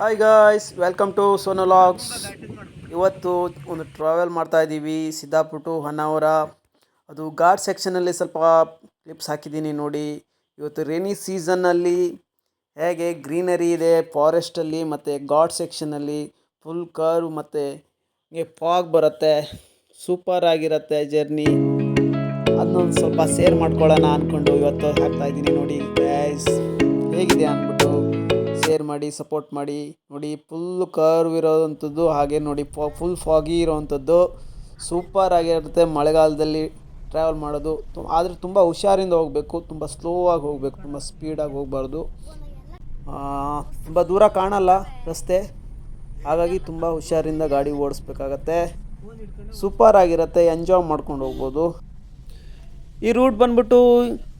Hi guys, welcome to ಸೋನೋಲಾಗ್ಸ್. ಇವತ್ತು ಒಂದು ಟ್ರಾವೆಲ್ ಮಾಡ್ತಾ ಇದ್ದೀವಿ ಸಿದ್ದಾಪುರ ಟು ಹೊನ್ನಾವರ. ಅದು ಘಾಟ್ ಸೆಕ್ಷನಲ್ಲಿ ಸ್ವಲ್ಪ ಕ್ಲಿಪ್ಸ್ ಹಾಕಿದ್ದೀನಿ ನೋಡಿ. ಇವತ್ತು ರೇನಿ ಸೀಸನ್ನಲ್ಲಿ ಹೇಗೆ ಗ್ರೀನರಿ ಇದೆ ಫಾರೆಸ್ಟಲ್ಲಿ ಮತ್ತು ಘಾಟ್ ಸೆಕ್ಷನಲ್ಲಿ ಫುಲ್ ಕರ್ವ್ ಮತ್ತು ಫಾಗ್ ಬರುತ್ತೆ, ಸೂಪರ್ ಆಗಿರುತ್ತೆ ಜರ್ನಿ. ಅದನ್ನೊಂದು ಸ್ವಲ್ಪ ಶೇರ್ ಮಾಡ್ಕೊಳ್ಳೋಣ ಅಂದ್ಕೊಂಡು ಇವತ್ತು ಹಾಕ್ತಾ ಇದ್ದೀನಿ ನೋಡಿ ಗೈಸ್. ಹೇಗಿದೆ ಅಂದ್ಬಿಟ್ಟು ಶೇರ್ ಮಾಡಿ, ಸಪೋರ್ಟ್ ಮಾಡಿ ನೋಡಿ. ಫುಲ್ ಕರ್ವ್ ಇರೋವಂಥದ್ದು, ಹಾಗೆ ನೋಡಿ ಫುಲ್ ಫಾಗಿ ಇರೋವಂಥದ್ದು ಸೂಪರ್ ಆಗಿರುತ್ತೆ ಮಳೆಗಾಲದಲ್ಲಿ ಟ್ರಾವೆಲ್ ಮಾಡೋದು. ಆದರೆ ತುಂಬ ಹುಷಾರಿಂದ ಹೋಗಬೇಕು, ತುಂಬ ಸ್ಲೋ ಆಗಿ ಹೋಗಬೇಕು, ತುಂಬ ಸ್ಪೀಡಾಗಿ ಹೋಗಬಾರ್ದು. ತುಂಬ ದೂರ ಕಾಣಲ್ಲ ರಸ್ತೆ, ಹಾಗಾಗಿ ತುಂಬ ಹುಷಾರಿಂದ ಗಾಡಿ ಓಡಿಸ್ಬೇಕಾಗತ್ತೆ. ಸೂಪರ್ ಆಗಿರುತ್ತೆ, ಎಂಜಾಯ್ ಮಾಡ್ಕೊಂಡು ಹೋಗ್ಬೋದು. ಈ ರೂಟ್ ಬಂದ್ಬಿಟ್ಟು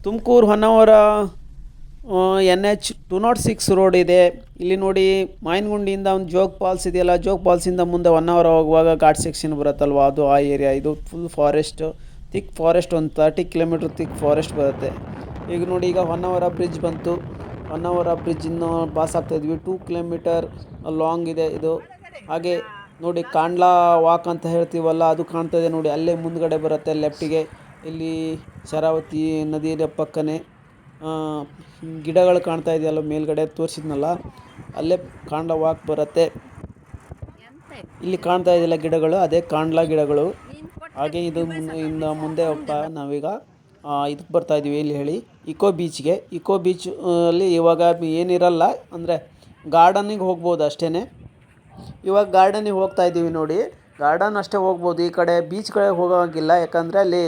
ತುಮಕೂರು ಹೊನ್ನಾವರ NH 206 ರೋಡ್ ಇದೆ. ಇಲ್ಲಿ ನೋಡಿ ಮಾಯನಗುಂಡಿಯಿಂದ ಒಂದು ಜೋಗ್ ಫಾಲ್ಸ್ ಇದೆಯಲ್ಲ, ಜೋಗ್ ಫಾಲ್ಸಿಂದ ಮುಂದೆ ಹೊನ್ನಾವರ ಹೋಗುವಾಗ ಘಾಟ್ ಸೆಕ್ಷನ್ ಬರುತ್ತಲ್ವ, ಅದು ಆ ಏರಿಯಾ. ಇದು ಫುಲ್ ಫಾರೆಸ್ಟ್, ಥಿಕ್ ಫಾರೆಸ್ಟ್, ಒಂದು 30 ಕಿಲೋಮೀಟ್ರ್ ಥಿಕ್ ಫಾರೆಸ್ಟ್ ಬರುತ್ತೆ. ಈಗ ನೋಡಿ, ಈಗ ಹೊನ್ನಾವರ ಬ್ರಿಡ್ಜ್ ಬಂತು. ಹೊನ್ನಾವರ ಬ್ರಿಡ್ಜಿನ್ನು ಪಾಸ್ ಆಗ್ತಾಯಿದ್ವಿ. 2 ಕಿಲೋಮೀಟರ್ ಲಾಂಗ್ ಇದೆ ಇದು. ಹಾಗೆ ನೋಡಿ ಕಾಂಡ್ಲಾ ವಾಕ್ ಅಂತ ಹೇಳ್ತೀವಲ್ಲ, ಅದು ಕಾಣ್ತಾಯಿದೆ ನೋಡಿ, ಅಲ್ಲೇ ಮುಂದ್ಗಡೆ ಬರುತ್ತೆ ಲೆಫ್ಟಿಗೆ. ಇಲ್ಲಿ ಶರಾವತಿ ನದಿಯ ಪಕ್ಕನೇ ಗಿಡಗಳು ಕಾಣ್ತಾ ಇದೆಯಲ್ಲ ಮೇಲ್ಗಡೆ ತೋರಿಸಿದ್ನಲ್ಲ, ಅಲ್ಲೇ ಕಾಂಡ್ಲಾ ವಾಕ್ ಬರುತ್ತೆ. ಇಲ್ಲಿ ಕಾಣ್ತಾ ಇದೆಯಲ್ಲ ಗಿಡಗಳು, ಅದೇ ಕಾಂಡ್ಲಾ ಗಿಡಗಳು. ಹಾಗೆ ಇದು ಮುಂದೆ ಹೋಗ್ತಾ ನಾವೀಗ ಇದಕ್ಕೆ ಬರ್ತಾಯಿದ್ದೀವಿ. ಇಲ್ಲಿ ಹೇಳಿ ಇಕೋ ಬೀಚ್ಗೆ. ಇಕೋ ಬೀಚ್ ಅಲ್ಲಿ ಇವಾಗ ಏನಿರಲ್ಲ, ಅಂದರೆ ಗಾರ್ಡನಿಗೆ ಹೋಗ್ಬೋದು ಅಷ್ಟೇ. ಇವಾಗ ಗಾರ್ಡನಿಗೆ ಹೋಗ್ತಾ ಇದ್ದೀವಿ ನೋಡಿ. ಗಾರ್ಡನ್ ಅಷ್ಟೇ ಹೋಗ್ಬೋದು, ಈ ಕಡೆ ಬೀಚ್ ಕಡೆ ಹೋಗೋಂಗಿಲ್ಲ. ಯಾಕಂದರೆ ಅಲ್ಲಿ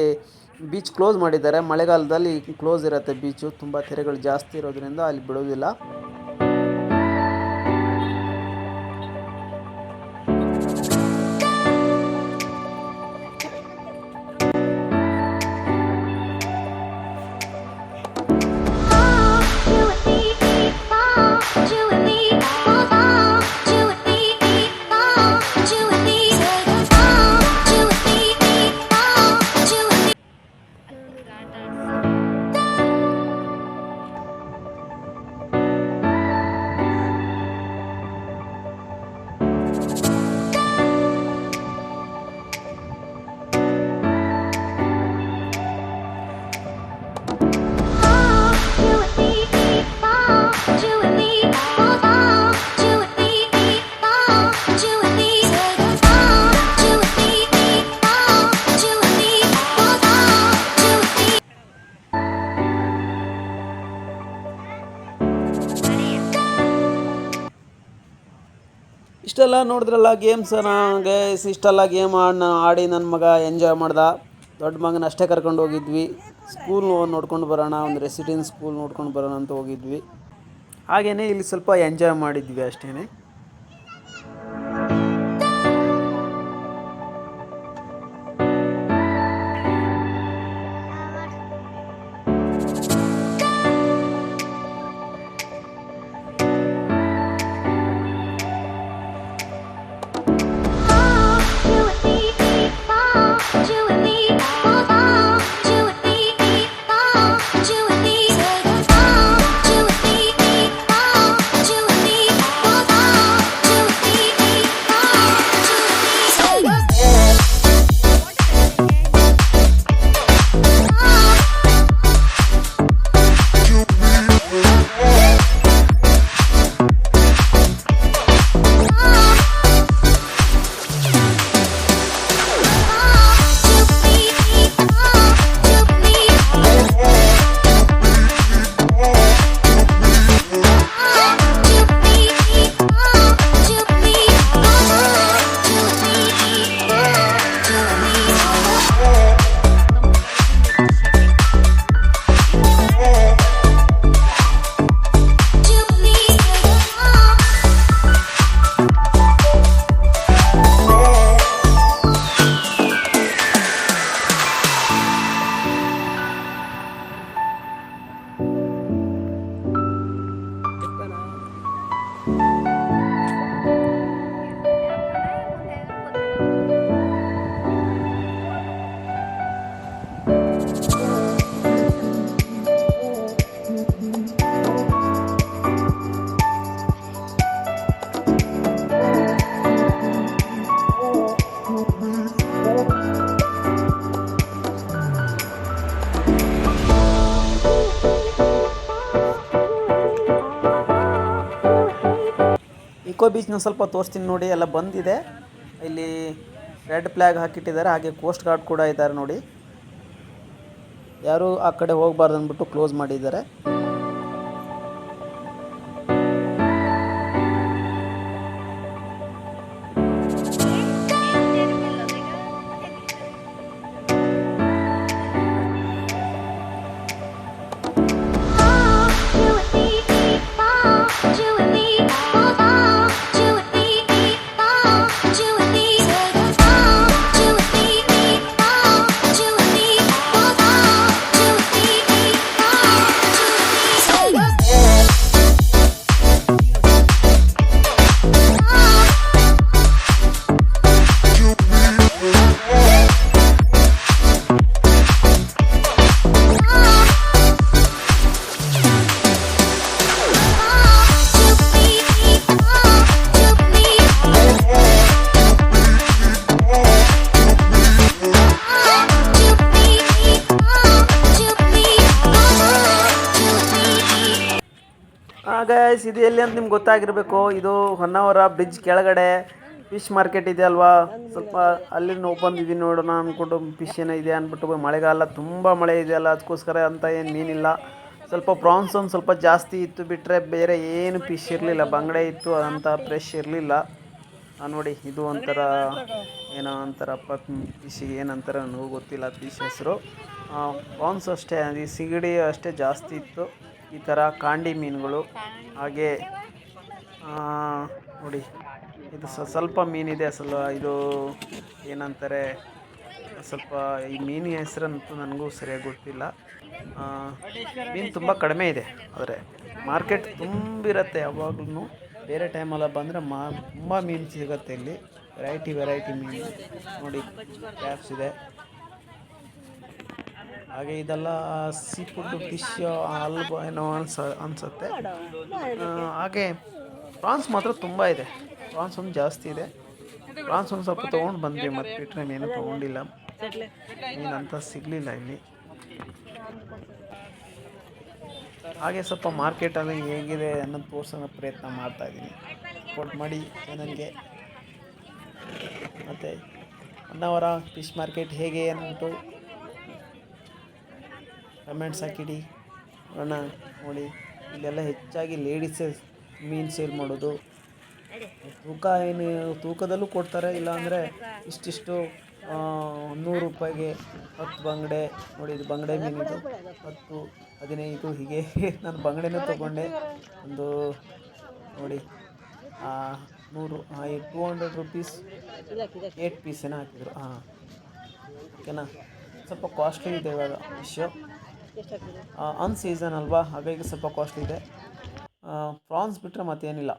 ಬೀಚ್ ಕ್ಲೋಸ್ ಮಾಡಿದ್ದಾರೆ. ಮಳೆಗಾಲದಲ್ಲಿ ಕ್ಲೋಸ್ ಇರುತ್ತೆ ಬೀಚು, ತುಂಬ ತೆರೆಗಳು ಜಾಸ್ತಿ ಇರೋದ್ರಿಂದ ಅಲ್ಲಿ ಬಿಡೋದಿಲ್ಲ. ಇಷ್ಟೆಲ್ಲ ನೋಡಿದ್ರಲ್ಲ ಗೇಮ್ಸನ್ನ ಗೈಸ್. ಇಷ್ಟೆಲ್ಲ ಗೇಮ್ ಆಡಿ ನನ್ನ ಮಗ ಎಂಜಾಯ್ ಮಾಡ್ದ. ದೊಡ್ಡ ಮಗನ ಅಷ್ಟೇ ಕರ್ಕೊಂಡು ಹೋಗಿದ್ವಿ. ಸ್ಕೂಲ್ ನೋಡ್ಕೊಂಡು ಬರೋಣ, ಒಂದು ರೆಸಿಡೆನ್ಸ್ ಸ್ಕೂಲ್ ನೋಡ್ಕೊಂಡು ಬರೋಣ ಅಂತ ಹೋಗಿದ್ವಿ. ಹಾಗೆಯೇ ಇಲ್ಲಿ ಸ್ವಲ್ಪ ಎಂಜಾಯ್ ಮಾಡಿದ್ವಿ ಅಷ್ಟೇ. ಇಕೋ ಬೀಚ್ನ ಸ್ವಲ್ಪ ತೋರಿಸ್ತೀನಿ ನೋಡಿ. ಎಲ್ಲ ಬಂದಿದೆ, ಇಲ್ಲಿ ರೆಡ್ ಫ್ಲ್ಯಾಗ್ ಹಾಕಿಟ್ಟಿದ್ದಾರೆ, ಹಾಗೆ ಕೋಸ್ಟ್ ಗಾರ್ಡ್ ಕೂಡ ಇದ್ದಾರೆ ನೋಡಿ. ಯಾರು ಆ ಕಡೆ ಹೋಗಬಾರ್ದು ಅಂದ್ಬಿಟ್ಟು ಕ್ಲೋಸ್ ಮಾಡಿದ್ದಾರೆ. ಗೈಸ್, ಇದು ಎಲ್ಲಿ ಅಂತ ನಿಮ್ಗೆ ಗೊತ್ತಾಗಿರಬೇಕು. ಇದು ಹೊನ್ನಾವರ ಬ್ರಿಡ್ಜ್ ಕೆಳಗಡೆ ಫಿಶ್ ಮಾರ್ಕೆಟ್ ಇದೆ ಅಲ್ವಾ. ಸ್ವಲ್ಪ ಅಲ್ಲಿಂದ ಬಂದಿದ್ದೀನಿ ನೋಡೋಣ ಅಂದ್ಕೊಂಡು ಫಿಶ್ ಏನೋ ಇದೆ ಅಂದ್ಬಿಟ್ಟು. ಮಳೆಗಾಲ ತುಂಬ ಮಳೆ ಇದೆಯಲ್ಲ, ಅದಕ್ಕೋಸ್ಕರ ಅಂತ ಏನು ಮೀನಿಲ್ಲ. ಸ್ವಲ್ಪ ಪ್ರಾನ್ಸ್ ಒಂದು ಸ್ವಲ್ಪ ಜಾಸ್ತಿ ಇತ್ತು, ಬಿಟ್ಟರೆ ಬೇರೆ ಏನು ಫಿಶ್ ಇರಲಿಲ್ಲ. ಬಂಗಡೆ ಇತ್ತು, ಅದಂತ ಫ್ರೆಶ್ ಇರಲಿಲ್ಲ ನೋಡಿ. ಇದು ಒಂಥರ ಏನೋ ಒಂಥರಪ್ಪ ಫಿಶಿಗೆ ಏನಂತಾರೆ ನನಗೂ ಗೊತ್ತಿಲ್ಲ ಫಿಶ್ ಹೆಸರು. ಪ್ರಾನ್ಸ್ ಅಷ್ಟೇ, ಅದು ಸಿಗಡಿ ಅಷ್ಟೇ ಜಾಸ್ತಿ ಇತ್ತು. ಈ ಥರ ಕಾಂಡಿ ಮೀನುಗಳು, ಹಾಗೆ ನೋಡಿ ಇದು ಸ್ವಲ್ಪ ಮೀನಿದೆ. ಇದು ಏನಂತಾರೆ, ಸ್ವಲ್ಪ ಈ ಮೀನಿನ ಹೆಸರಂತೂ ನನಗೂ ಸರಿಯಾಗಿ ಗೊತ್ತಿಲ್ಲ. ಮೀನು ತುಂಬ ಕಡಿಮೆ ಇದೆ, ಆದರೆ ಮಾರ್ಕೆಟ್ ತುಂಬಿರುತ್ತೆ ಯಾವಾಗಲೂ. ಬೇರೆ ಟೈಮೆಲ್ಲ ಬಂದರೆ ತುಂಬ ಮೀನು ಸಿಗುತ್ತೆ ಇಲ್ಲಿ. ವೆರೈಟಿ ಮೀನು ನೋಡಿ, ಕ್ಯಾಪ್ಸ್ ಇದೆ. ಹಾಗೆ ಇದೆಲ್ಲ ಸೀ ಫುಡ್ ಫಿಶ್ ಅಲ್ಬೋ ಏನೋ ಅನಿಸುತ್ತೆ. ಹಾಗೆ ಪ್ರಾನ್ಸ್ ಮಾತ್ರ ತುಂಬ ಇದೆ, ಪ್ರಾನ್ಸ್ ಒಂದು ಜಾಸ್ತಿ ಇದೆ. ಪ್ರಾನ್ಸ್ ಒಂದು ಸ್ವಲ್ಪ ತೊಗೊಂಡು ಬಂದ್ವಿ, ಮತ್ತು ಬಿಟ್ಟರೆ ಏನು ತೊಗೊಂಡಿಲ್ಲ. ಏನಂತ ಸಿಗಲಿಲ್ಲ ಇಲ್ಲಿ. ಹಾಗೆ ಸ್ವಲ್ಪ ಮಾರ್ಕೆಟಲ್ಲಿ ಹೇಗಿದೆ ಅನ್ನೋದು ತೋರಿಸೋ ಪ್ರಯತ್ನ ಮಾಡ್ತಾಯಿದ್ದೀನಿ. ಸಪೋರ್ಟ್ ಮಾಡಿ ನನಗೆ. ಮತ್ತು ಹೊನ್ನಾವರ ಫಿಶ್ ಮಾರ್ಕೆಟ್ ಹೇಗೆ ಅಂದ್ಬಿಟ್ಟು ಕಮೆಂಟ್ಸ್ ಹಾಕಿಡಿ ಅಣ್ಣ. ನೋಡಿ, ಇಲ್ಲೆಲ್ಲ ಹೆಚ್ಚಾಗಿ ಲೇಡೀಸೇ ಮೀನು ಸೇಲ್ ಮಾಡೋದು. ತೂಕದಲ್ಲೂ ಕೊಡ್ತಾರೆ, ಇಲ್ಲಾಂದರೆ ಇಷ್ಟಿಷ್ಟು 100 ರೂಪಾಯಿಗೆ 10 ಬಂಗಡೆ. ನೋಡಿ, ಇದು ಬಂಗಡೆ ಮೀನಿದು 10, 15 ಹೀಗೆ. ನಾನು ಬಂಗಡೆನೂ ತೊಗೊಂಡೆ ಒಂದು ನೋಡಿ 200 ರುಪೀಸ್ 8 ಪೀಸ್ ಏನೋ ಹಾಕಿದ್ರು. ಓಕೆನಾ, ಸ್ವಲ್ಪ ಕಾಸ್ಟ್ಲಿ ಇದೆ ಇವಾಗ ಫಿಶ್ಶು. ಅನ್ ಸೀಸನ್ ಅಲ್ವಾ, ಹಾಗಾಗಿ ಸ್ವಲ್ಪ ಕಾಸ್ಟ್ಲಿ ಇದೆ. ಪ್ರಾನ್ಸ್ ಬಿಟ್ಟರೆ ಮತ್ತೇನಿಲ್ಲ.